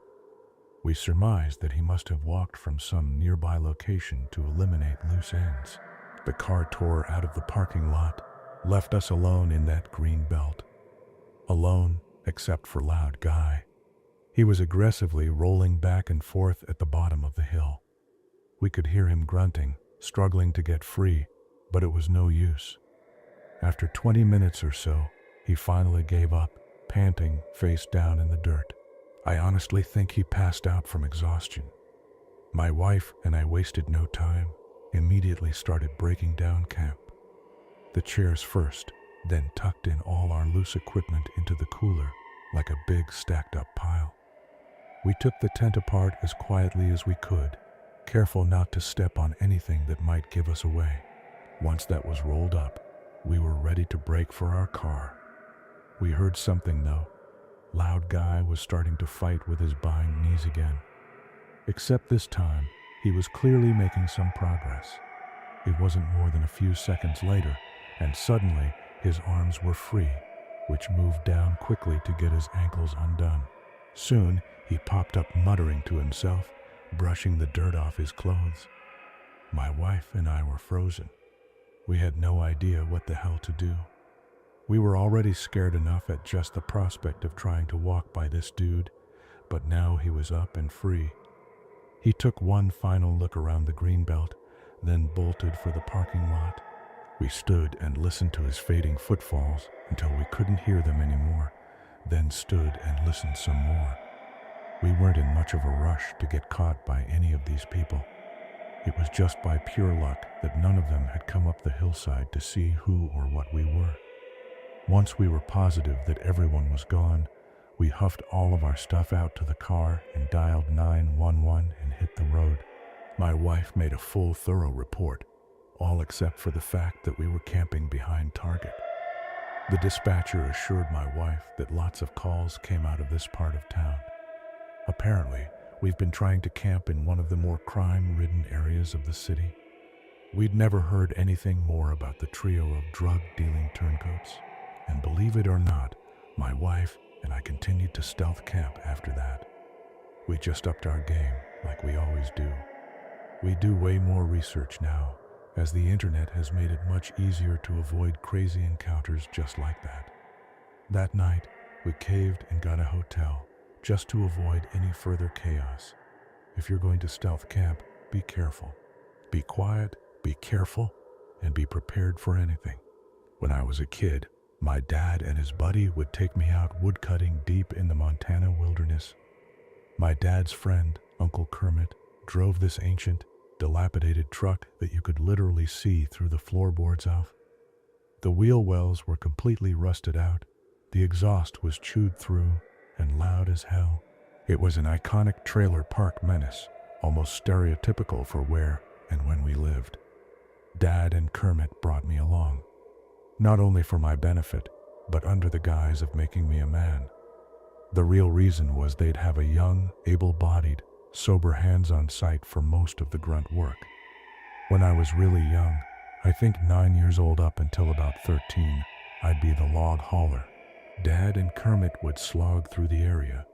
We surmised that he must have walked from some nearby location to eliminate loose ends. The car tore out of the parking lot, left us alone in that green belt. Alone, except for Loud Guy. He was aggressively rolling back and forth at the bottom of the hill. We could hear him grunting, struggling to get free, but it was no use. After 20 minutes or so, he finally gave up, panting, face down in the dirt. I honestly think he passed out from exhaustion. My wife and I wasted no time, immediately started breaking down camp. The chairs first, then tucked in all our loose equipment into the cooler, like a big stacked up pile. We took the tent apart as quietly as we could, careful not to step on anything that might give us away. Once that was rolled up, we were ready to break for our car. We heard something though. Loud Guy was starting to fight with his bowing knees again. Except this time, he was clearly making some progress. It wasn't more than a few seconds later, and suddenly his arms were free, which moved down quickly to get his ankles undone. Soon, he popped up muttering to himself, brushing the dirt off his clothes. My wife and I were frozen. We had no idea what the hell to do. We were already scared enough at just the prospect of trying to walk by this dude, but now he was up and free. He took one final look around the greenbelt, then bolted for the parking lot. We stood and listened to his fading footfalls until we couldn't hear them anymore, then stood and listened some more. We weren't in much of a rush to get caught by any of these people. It was just by pure luck that none of them had come up the hillside to see who or what we were. Once we were positive that everyone was gone, we huffed all of our stuff out to the car and dialed 911 and hit the road. My wife made a full, thorough report, all except for the fact that we were camping behind Target. The dispatcher assured my wife that lots of calls came out of this part of town. Apparently, we've been trying to camp in one of the more crime-ridden areas of the city. We'd never heard anything more about the trio of drug-dealing turncoats. And believe it or not, my wife and I continued to stealth camp after that. We just upped our game, like we always do. We do way more research now, as the internet has made it much easier to avoid crazy encounters just like that. That night, we caved and got a hotel, just to avoid any further chaos. If you're going to stealth camp, be careful. Be quiet, be careful, and be prepared for anything. When I was a kid, my dad and his buddy would take me out woodcutting deep in the Montana wilderness. My dad's friend, Uncle Kermit, drove this ancient, dilapidated truck that you could literally see through the floorboards of. The wheel wells were completely rusted out, the exhaust was chewed through, and loud as hell. It was an iconic trailer park menace, almost stereotypical for where and when we lived. Dad and Kermit brought me along, not only for my benefit, but under the guise of making me a man. The real reason was they'd have a young, able-bodied, sober hands on site for most of the grunt work. When I was really young, I think 9 years old up until about 13, I'd be the log hauler. Dad and Kermit would slog through the area,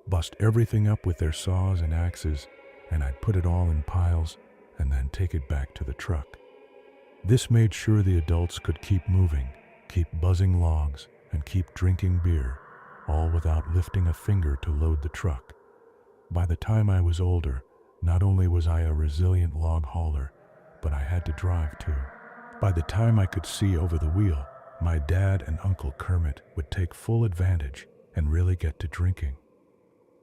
bust everything up with their saws and axes, and I'd put it all in piles and then take it back to the truck. This made sure the adults could keep moving, keep buzzing logs, and keep drinking beer, all without lifting a finger to load the truck. By the time I was older, not only was I a resilient log hauler, but I had to drive too. By the time I could see over the wheel, my dad and Uncle Kermit would take full advantage and really get to drinking.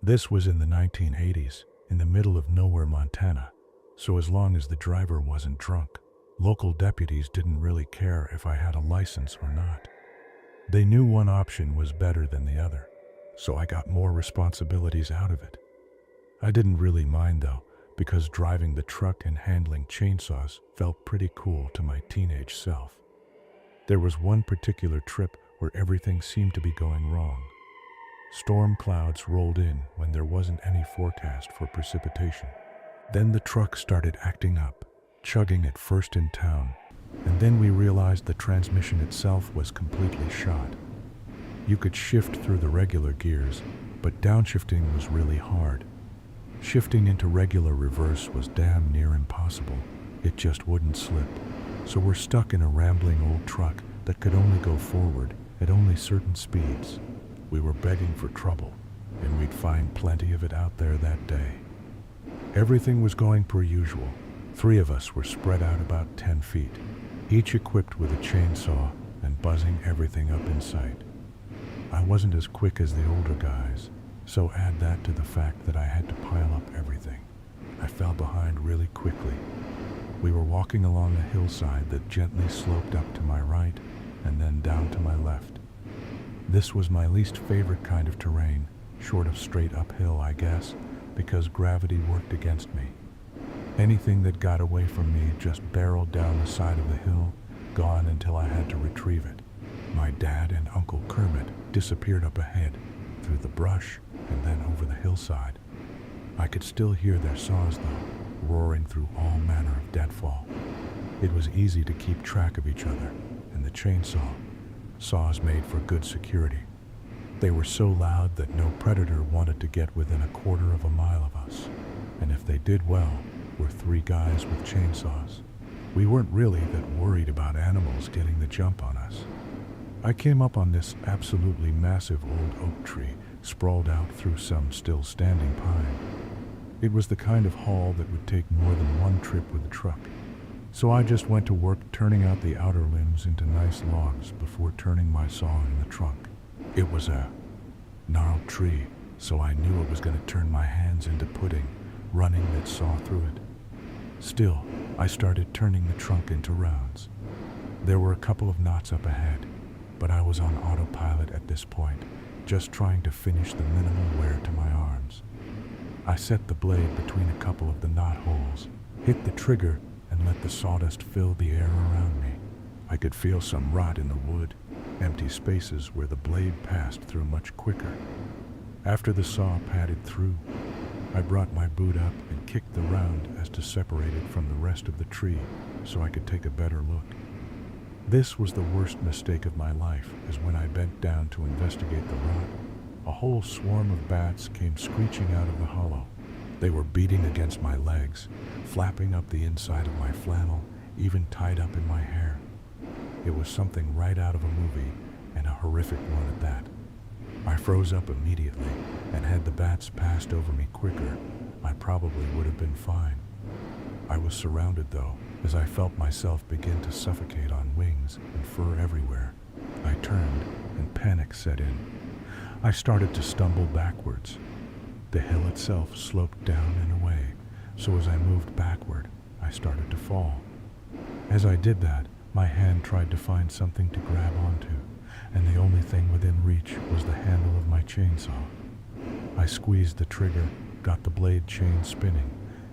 This was in the 1980s, in the middle of nowhere, Montana, so as long as the driver wasn't drunk, local deputies didn't really care if I had a license or not. They knew one option was better than the other, so I got more responsibilities out of it. I didn't really mind though, because driving the truck and handling chainsaws felt pretty cool to my teenage self. There was one particular trip where everything seemed to be going wrong. Storm clouds rolled in when there wasn't any forecast for precipitation. Then the truck started acting up, chugging at first in town, and then we realized the transmission itself was completely shot. You could shift through the regular gears, but downshifting was really hard. Shifting into regular reverse was damn near impossible. It just wouldn't slip. So we're stuck in a rambling old truck that could only go forward at only certain speeds. We were begging for trouble, and we'd find plenty of it out there that day. Everything was going per usual. 3 of us were spread out about 10 feet, each equipped with a chainsaw and buzzing everything up in sight. I wasn't as quick as the older guys, so add that to the fact that I had to pile up everything. I fell behind really quickly. We were walking along a hillside that gently sloped up to my right and then down to my left. This was my least favorite kind of terrain, short of straight uphill, I guess, because gravity worked against me. Anything that got away from me just barreled down the side of the hill, gone until I had to retrieve it. My dad and Uncle Kermit disappeared up ahead, through the brush, and then over the hillside. I could still hear their saws, though, roaring through all manner of deadfall. It was easy to keep track of each other, and the chainsaw. Saws made for good security. They were so loud that no predator wanted to get within a quarter of a mile of us, and if they did well, were 3 guys with chainsaws. We weren't really that worried about animals getting the jump on us. I came up on this absolutely massive old oak tree sprawled out through some still standing pine. It was the kind of haul that would take more than one trip with the truck. So I just went to work turning out the outer limbs into nice logs before turning my saw in the trunk. It was a gnarled tree, so I knew it was going to turn my hands into pudding, running that saw through it. Still, I started turning the trunk into rounds. There were a couple of knots up ahead, but I was on autopilot at this point, just trying to finish the minimal wear to my arms. I set the blade between a couple of the knot holes, hit the trigger, and let the sawdust fill the air around me. I could feel some rot in the wood, empty spaces where the blade passed through much quicker. After the saw padded through, I brought my boot up and kicked the round as to separate it from the rest of the tree so I could take a better look. This was the worst mistake of my life, as when I bent down to investigate the rot, a whole swarm of bats came screeching out of the hollow. They were beating against my legs, flapping up the inside of my flannel, even tied up in my hair. It was something right out of a movie, and a horrific one at that. I froze up immediately, and had the bats passed over me quicker, I probably would have been fine. I was surrounded though, as I felt myself begin to suffocate on wings and fur everywhere. I turned, and panic set in. I started to stumble backwards. The hill itself sloped down and away, so as I moved backward, I started to fall. As I did that, my hand tried to find something to grab onto, and the only thing within reach was the handle of my chainsaw. I squeezed the trigger, got the blade chain spinning,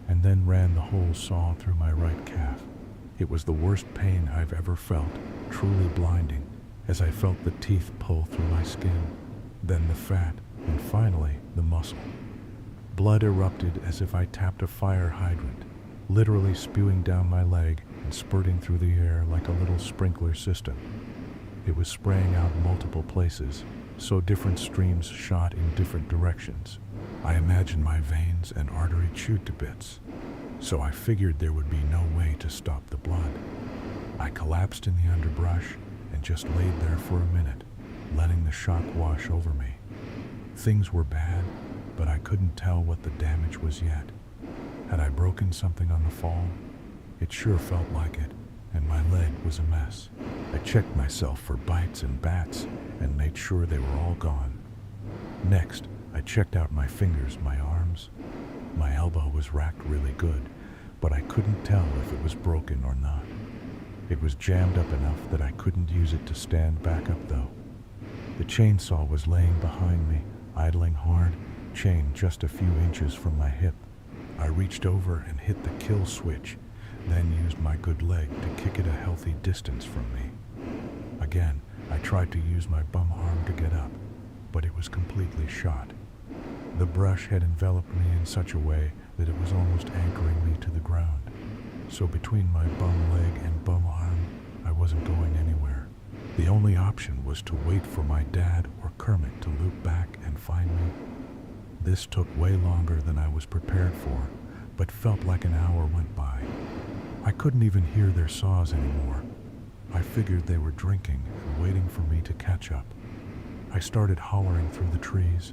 and then ran the whole saw through my right calf. It was the worst pain I've ever felt, truly blinding, as I felt the teeth pull through my skin, then the fat, and finally the muscle. Blood erupted as if I tapped a fire hydrant, literally spewing down my leg and spurting through the air like a little sprinkler system. It was spraying out multiple places, so different streams shot in different directions. I imagined my veins and artery chewed to bits, so I figured there would be no way to stop the blood. I collapsed in the underbrush and just laid there for a minute, letting the shock wash over me. Things were bad, but I couldn't tell what the damage was yet. Had I broken something on the fall? It sure felt like it, and my leg was a mess. I checked myself for bites and bats and made sure they were all gone. Next, I checked out my fingers, my arms. My elbow was racked really good, but I couldn't tell if it was broken or not. It was jammed up enough that I couldn't use it to stand back up though. The chainsaw was laying behind me, idling hard, chain just a few inches from my hip. I reached over and hit the kill switch, then used my good leg to kick it a healthy distance from me. Again, I tried to use my bum arm to get up, but it was completely shot. The brush had enveloped me in such a way that it was almost anchoring me to the ground. So between my bum leg and bum arm, I wasn't going anywhere. The only option was to wait for my dad or Kermit to loop back and find me. This took way longer than I was prepared for, but felt like an hour went by. I couldn't even hear their saws anymore. I figured they were drinking and waiting for me to catch up. I started hollering through the trees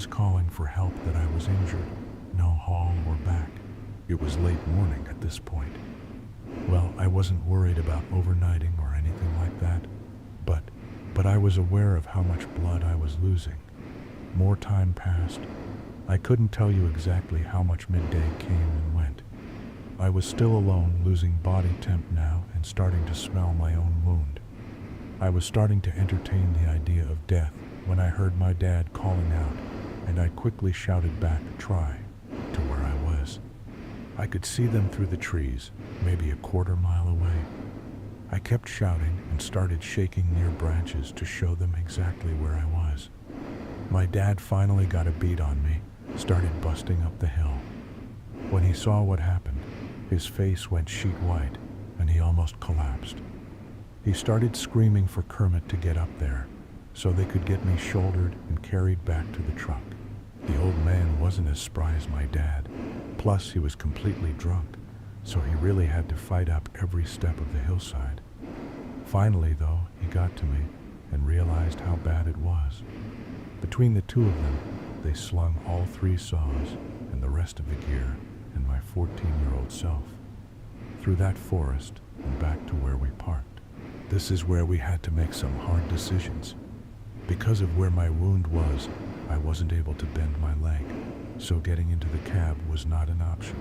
calling for help that I was injured, no haul or back. It was late morning at this point. Well, I wasn't worried about overnighting or anything like that, but I was aware of how much blood I was losing. More time passed. I couldn't tell you exactly how much midday came and went. I was still alone, losing body temp now and starting to smell my own wound. I was starting to entertain the idea of death when I heard my dad calling out, and I quickly shouted back, "Try," to where I was. I could see them through the trees, maybe a quarter mile away. I kept shouting and started shaking near branches to show them exactly where I was. My dad finally got a beat on me, started busting up the hill. When he saw what happened, his face went sheet white, and he almost collapsed. He started screaming for Kermit to get up there, so they could get me shouldered and carried back to the truck. The old man wasn't as spry as my dad, plus he was completely drunk, so he really had to fight up every step of the hillside. Finally, though, he got to me and realized how bad it was. Between the two of them, they slung all 3 saws and the rest of the gear and my 14-year-old self through that forest and back to where we parked. This is where we had to make some hard decisions. Because of where my wound was, I wasn't able to bend my leg, so getting into the cab was not an option.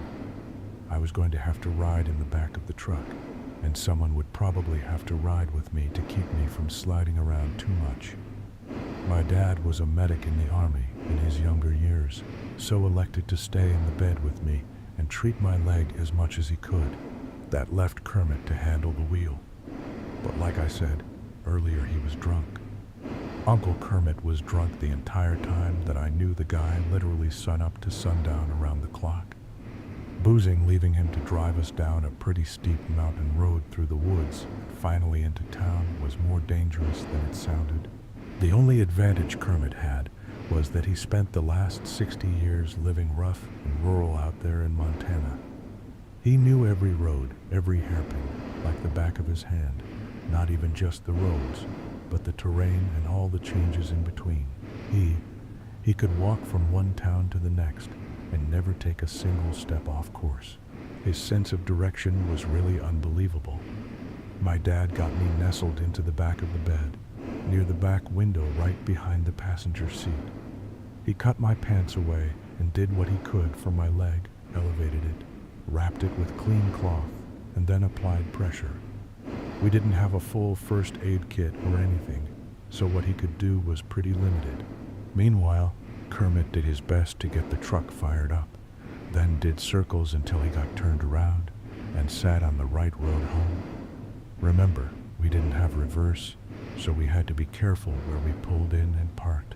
I was going to have to ride in the back of the truck, and someone would probably have to ride with me to keep me from sliding around too much. My dad was a medic in the Army in his younger years, so elected to stay in the bed with me and treat my leg as much as he could. That left Kermit to handle the wheel. But like I said, earlier he was drunk. Uncle Kermit was drunk the entire time that I knew the guy, literally sunup to sundown around the clock. Boozing, leaving him to drive us down a pretty steep mountain road through the woods and finally into town, was more dangerous than it sounded. The only advantage Kermit had was that he spent the last 60 years living rough and rural out there in Montana. He knew every road, every hairpin, like the back of his hand, not even just the roads, but the terrain and all the changes in between. He could walk from one town to the next and never take a single step off course. His sense of direction was really unbelievable. My dad got me nestled into the back of the bed, near the back window right behind the passenger seat. He cut my pants away and did what he could for my leg, elevated it, wrapped it with clean cloth, and then applied pressure. We didn't have a full first aid kit or anything, so what he could do was pretty limited. Meanwhile, Kermit did his best to get the truck fired up, then did circles until he got turned around and sat on the right road home. Remember, we didn't have reverse, so we had to be careful where we pulled in and parked.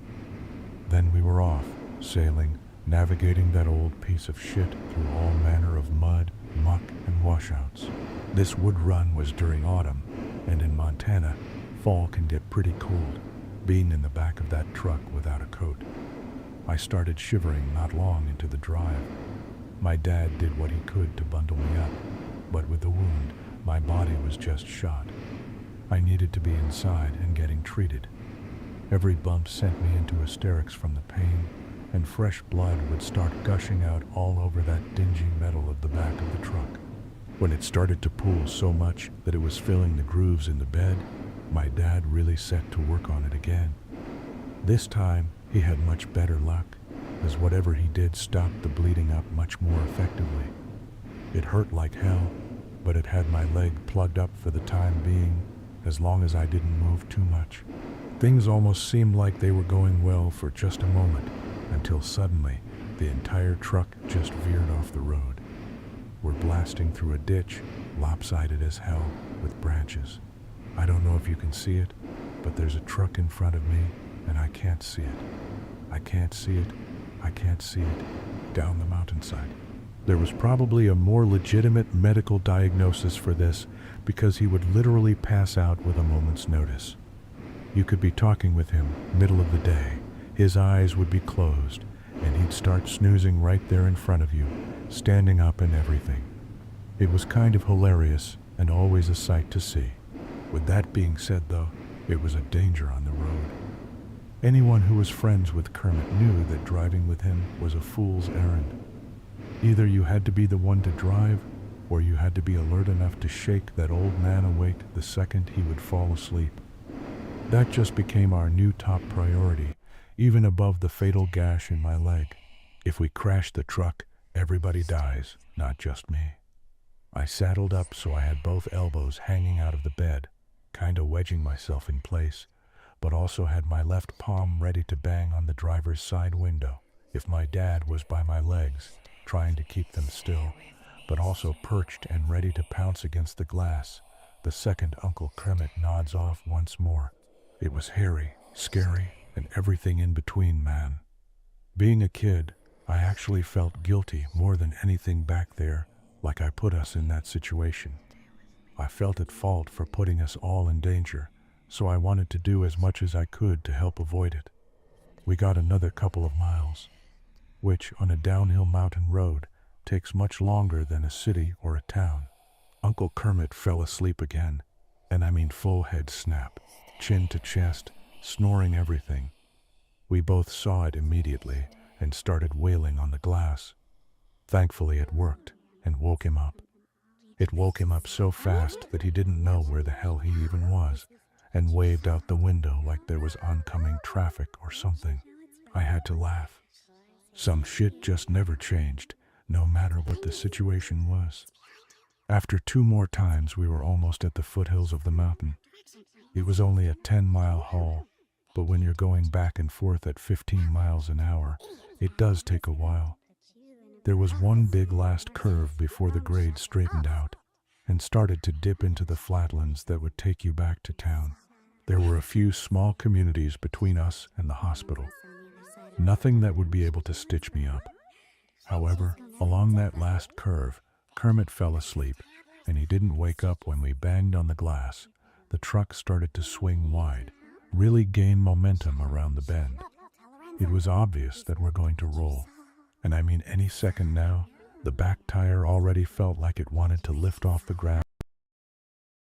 Then we were off, sailing, navigating that old piece of shit through all manner of mud, muck, and washouts. This wood run was during autumn, and in Montana, fall can get pretty cold, being in the back of that truck without a coat. I started shivering not long into the drive. My dad did what he could to bundle me up, but with the wound, my body was just shot. I needed to be inside and getting treated. Every bump sent me into hysterics from the pain, and fresh blood would start gushing out all over that dingy metal of the back of the truck. When it started to pool so much that it was filling the grooves in the bed, my dad really set to work on it again. This time, he had much better luck, as whatever he did stopped the bleeding up much more effectively. It hurt like hell, but it had my leg plugged up for the time being, as long as I didn't move too much. Things almost seemed like they were going well for just a moment, until suddenly, the entire truck just veered off the road. We're blasting through a ditch, lopsided as hell, with branches. I don't know if you can see it, but there's a truck in front of me, and I can't see it. I can't see it. I can't see it. Down the mountainside. There was probably a more legitimate medical diagnosis for this, because he would literally pass out with a moment's notice. You could be talking with him, middle of the day. His eyes would be closed, and he'd start snoozing right there in front of you, standing up and everything. It was kind of hilarious, and always a sight to see. With that being said, though, it was a danger on the road. Anyone who was friends with Kermit knew that driving with him was a fool's errand. Either you had to be the one to drive, or you had to be alert enough to shake that old man awake the second he would fall asleep. That just became our new top priority, even above the fatal gash in my leg. If we crash the truck, everybody dies, not just me. I saddled up so I had both elbows hanging out of the bed, kinda wedging myself in place, but also had my left palm ready to bang on the driver's side window if my dad was by my legs, trying to keep them still, but also perched and ready to pounce against the glass the second Uncle Kermit nods off once more. It was hairy, scary, and everything in between, man. Being a kid, I actually felt guilty more than anything back there, like I put us in that situation. I felt at fault for putting us all in danger, so I wanted to do as much as I could to help avoid it. We got another couple of miles, which, on a downhill mountain road, takes much longer than a city or a town. Uncle Kermit fell asleep again, and I mean full head snap, chin to chest, snoring everything. We both saw it immediately and started wailing on the glass. Thankfully it worked and woke him up. It woke him up so fast that he didn't know where the hell he even was, and waved out the window like there was oncoming traffic or something. I had to laugh. Some shit just never changed, no matter what the situation was. After 2 more times, we were almost at the foothills of the mountain. It was only a 10-mile haul, but when you're going back and forth at 15 miles an hour, it does take a while. There was one big last curve before the grade straightened out and started to dip into the flatlands that would take you back to town. There were a few small communities between us and the hospital. Nothing that would be able to stitch me up. However, along that last curve, Kermit fell asleep, and he didn't wake up when we banged on the glass. The truck started to swing wide, really gain momentum around the bend. It was obvious that we're going to roll, and I mean any second now. The back tire already felt like it wanted to lift off the ground.